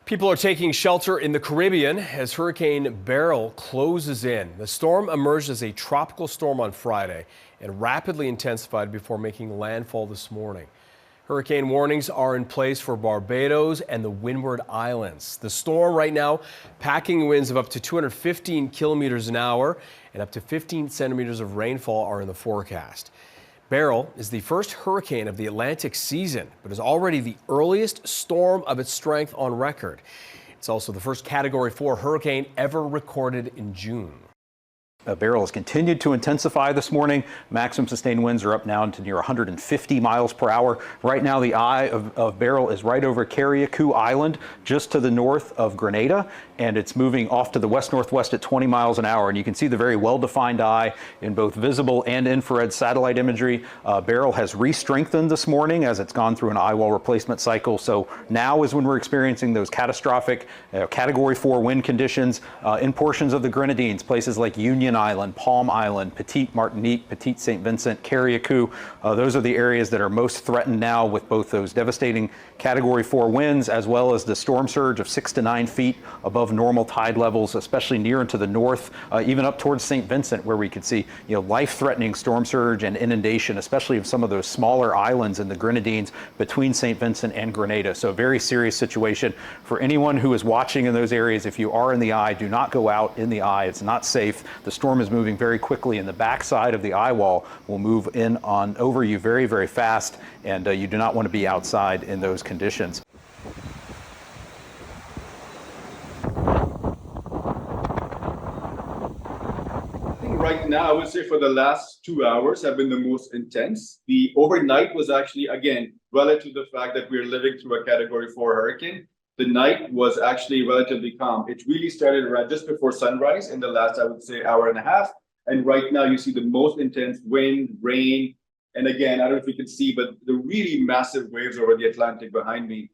People are taking shelter in the Caribbean as Hurricane Beryl closes in. The storm emerged as a tropical storm on Friday and rapidly intensified before making landfall this morning. Hurricane warnings are in place for Barbados and the Windward Islands. The storm right now packing winds of up to 215 kilometers an hour and up to 15 centimeters of rainfall are in the forecast. Beryl is the first hurricane of the Atlantic season, but is already the earliest storm of its strength on record. It's also the first Category 4 hurricane ever recorded in June. Beryl has continued to intensify this morning. Maximum sustained winds are up now to near 150 miles per hour. Right now, the eye of Beryl is right over Carriacou Island, just to the north of Grenada, and it's moving off to the west-northwest at 20 miles an hour. And you can see the very well-defined eye in both visible and infrared satellite imagery. Beryl has re-strengthened this morning as it's gone through an eye wall replacement cycle. So now is when we're experiencing those catastrophic Category 4 wind conditions in portions of the Grenadines, places like Union Island, Palm Island, Petite Martinique, Petite St. Vincent, Carriacou. Those are the areas that are most threatened now with both those devastating Category 4 winds as well as the storm surge of 6 to 9 feet above normal tide levels, especially near into the north, even up towards St. Vincent, where we could see life-threatening storm surge and inundation, especially of some of those smaller islands in the Grenadines between St. Vincent and Grenada. So a very serious situation for anyone who is watching in those areas. If you are in the eye, do not go out in the eye. It's not safe. The storm is moving very quickly, and the backside of the eye wall will move in on over you very, very fast, and you do not want to be outside in those conditions. Right now, I would say for the last 2 hours have been the most intense. The overnight was actually, again, relative to the fact that we're living through a Category 4 hurricane. The night was actually relatively calm. It really started around just before sunrise in the last, I would say, hour and a half. And right now you see the most intense wind, rain. And again, I don't know if you can see, but the really massive waves over the Atlantic behind me.